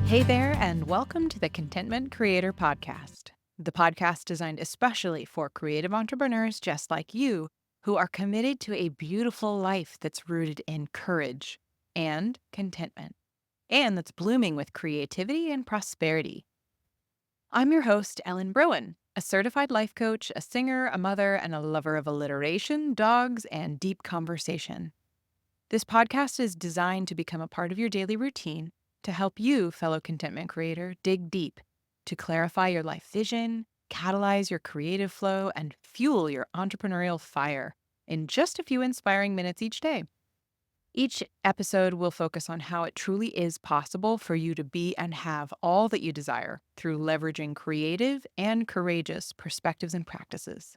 Hey there, and welcome to the Contentment Creator Podcast, the podcast designed especially for creative entrepreneurs just like you who are committed to a beautiful life that's rooted in courage and contentment, and that's blooming with creativity and prosperity. I'm your host, Ellen Bruin, a certified life coach, a singer, a mother, and a lover of alliteration, dogs, and deep conversation. This podcast is designed to become a part of your daily routine to help you, fellow contentment creator, dig deep to clarify your life vision, catalyze your creative flow, and fuel your entrepreneurial fire in just a few inspiring minutes each day. Each episode will focus on how it truly is possible for you to be and have all that you desire through leveraging creative and courageous perspectives and practices.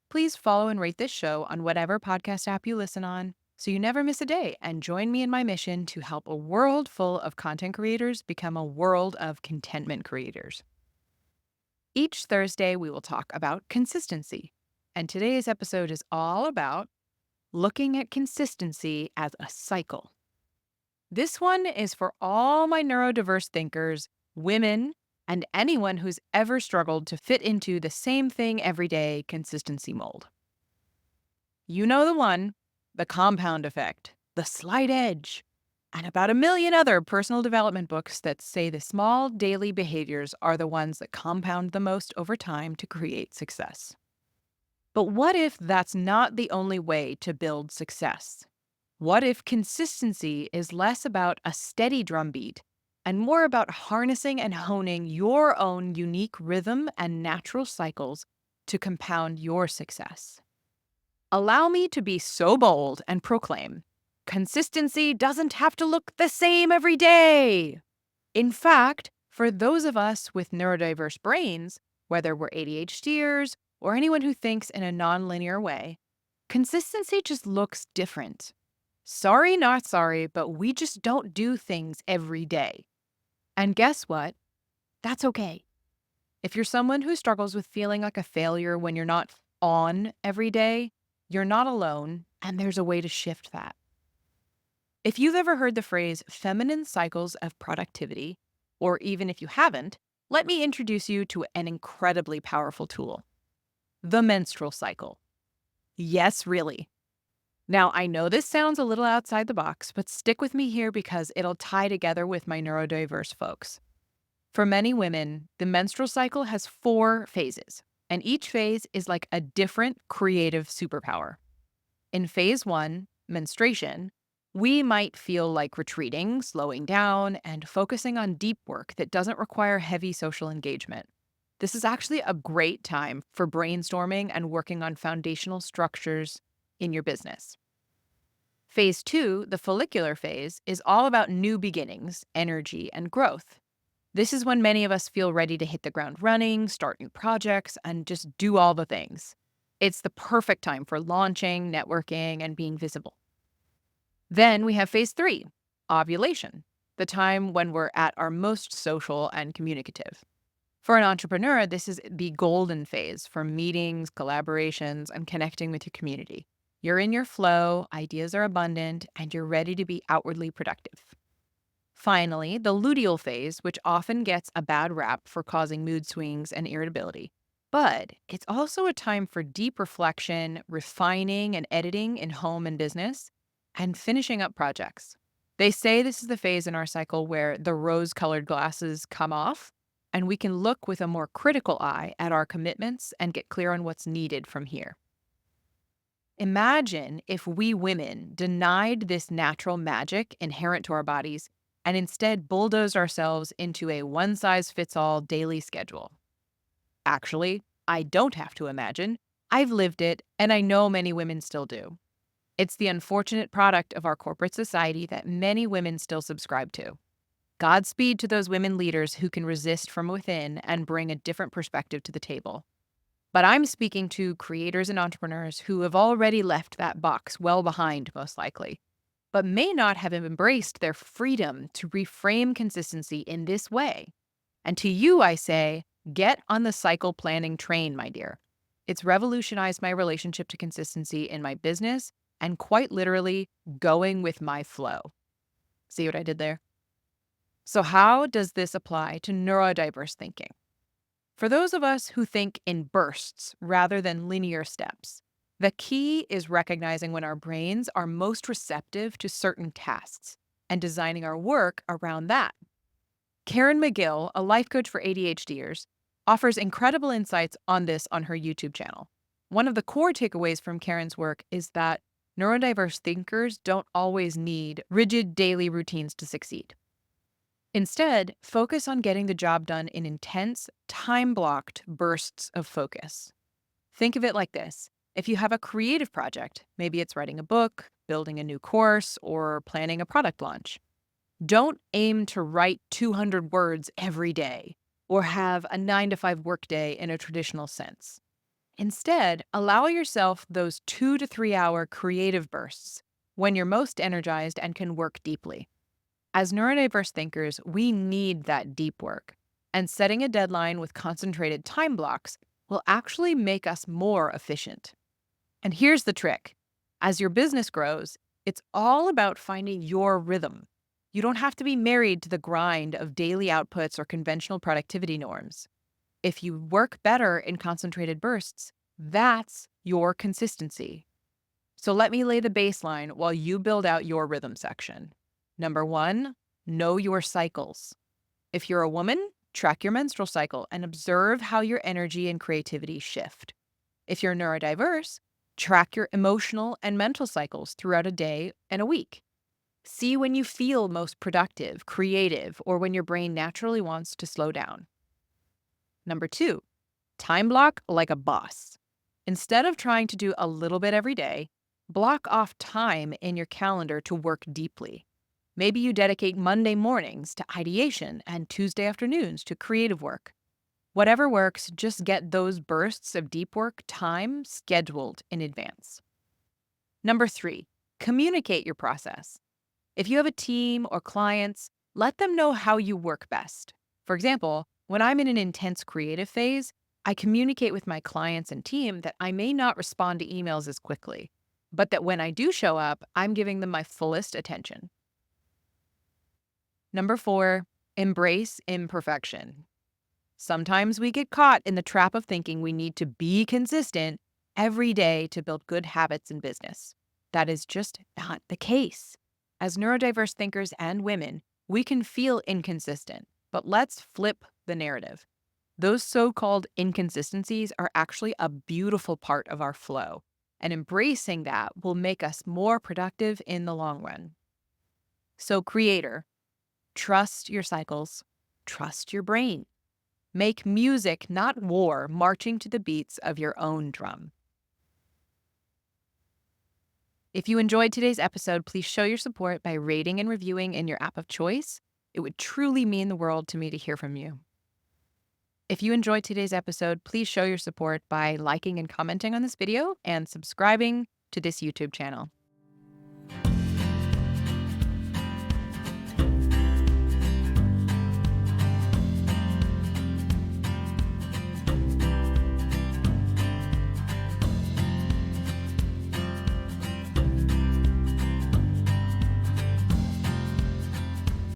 Please follow and rate this show on whatever podcast app you listen on so you never miss a day, and join me in my mission to help a world full of content creators become a world of contentment creators. Each Thursday, we will talk about consistency, and today's episode is all about looking at consistency as a cycle. This one is for all my neurodiverse thinkers, women, and anyone who's ever struggled to fit into the same thing every day consistency mold. You know the one, the compound effect, the slight edge, and about a million other personal development books that say the small daily behaviors are the ones that compound the most over time to create success. But what if that's not the only way to build success? What if consistency is less about a steady drumbeat and more about harnessing and honing your own unique rhythm and natural cycles to compound your success? Allow me to be so bold and proclaim, consistency doesn't have to look the same every day. In fact, for those of us with neurodiverse brains, whether we're ADHDers or anyone who thinks in a nonlinear way, consistency just looks different. Sorry, not sorry, but we just don't do things every day. And guess what? That's okay. If you're someone who struggles with feeling like a failure when you're not on every day, you're not alone, and there's a way to shift that. If you've ever heard the phrase feminine cycles of productivity, or even if you haven't, let me introduce you to an incredibly powerful tool, the menstrual cycle. Yes, really. Now, I know this sounds a little outside the box, but stick with me here because it'll tie together with my neurodiverse folks. For many women, the menstrual cycle has 4 phases, and each phase is like a different creative superpower. In phase 1, menstruation, we might feel like retreating, slowing down, and focusing on deep work that doesn't require heavy social engagement. This is actually a great time for brainstorming and working on foundational structures in your business. Phase 2, the follicular phase, is all about new beginnings, energy, and growth. This is when many of us feel ready to hit the ground running, start new projects, and just do all the things. It's the perfect time for launching, networking, and being visible. Then we have phase 3, ovulation, the time when we're at our most social and communicative. For an entrepreneur, this is the golden phase for meetings, collaborations, and connecting with your community. You're in your flow, ideas are abundant, and you're ready to be outwardly productive. Finally, the luteal phase, which often gets a bad rap for causing mood swings and irritability. But it's also a time for deep reflection, refining and editing in home and business, and finishing up projects. They say this is the phase in our cycle where the rose-colored glasses come off, and we can look with a more critical eye at our commitments and get clear on what's needed from here. Imagine if we women denied this natural magic inherent to our bodies and instead bulldozed ourselves into a one-size-fits-all daily schedule. Actually, I don't have to imagine. I've lived it, and I know many women still do. It's the unfortunate product of our corporate society that many women still subscribe to. Godspeed to those women leaders who can resist from within and bring a different perspective to the table. But I'm speaking to creators and entrepreneurs who have already left that box well behind, most likely, but may not have embraced their freedom to reframe consistency in this way. And to you, I say, get on the cycle planning train, my dear. It's revolutionized my relationship to consistency in my business and quite literally going with my flow. See what I did there? So how does this apply to neurodiverse thinking? For those of us who think in bursts rather than linear steps, the key is recognizing when our brains are most receptive to certain tasks and designing our work around that. Karen McGill, a life coach for ADHDers, offers incredible insights on this on her YouTube channel. One of the core takeaways from Karen's work is that neurodiverse thinkers don't always need rigid daily routines to succeed. Instead, focus on getting the job done in intense, time-blocked bursts of focus. Think of it like this. If you have a creative project, maybe it's writing a book, building a new course, or planning a product launch, don't aim to write 200 words every day or have a 9 to 5 workday in a traditional sense. Instead, allow yourself those 2 to 3 hour creative bursts when you're most energized and can work deeply. As neurodiverse thinkers, we need that deep work, and setting a deadline with concentrated time blocks will actually make us more efficient. And here's the trick. As your business grows, it's all about finding your rhythm. You don't have to be married to the grind of daily outputs or conventional productivity norms. If you work better in concentrated bursts, that's your consistency. So let me lay the baseline while you build out your rhythm section. Number 1, know your cycles. If you're a woman, track your menstrual cycle and observe how your energy and creativity shift. If you're neurodiverse, track your emotional and mental cycles throughout a day and a week. See when you feel most productive, creative, or when your brain naturally wants to slow down. Number 2, time block like a boss. Instead of trying to do a little bit every day, block off time in your calendar to work deeply. Maybe you dedicate Monday mornings to ideation and Tuesday afternoons to creative work. Whatever works, just get those bursts of deep work time scheduled in advance. Number 3, communicate your process. If you have a team or clients, let them know how you work best. For example, when I'm in an intense creative phase, I communicate with my clients and team that I may not respond to emails as quickly, but that when I do show up, I'm giving them my fullest attention. Number 4, embrace imperfection. Sometimes we get caught in the trap of thinking we need to be consistent every day to build good habits in business. That is just not the case. As neurodiverse thinkers and women, we can feel inconsistent, but let's flip the narrative. Those so-called inconsistencies are actually a beautiful part of our flow, and embracing that will make us more productive in the long run. So, creator, trust your cycles, trust your brain. Make music, not war, marching to the beats of your own drum. If you enjoyed today's episode, please show your support by rating and reviewing in your app of choice. It would truly mean the world to me to hear from you. If you enjoyed today's episode, please show your support by liking and commenting on this video and subscribing to this YouTube channel.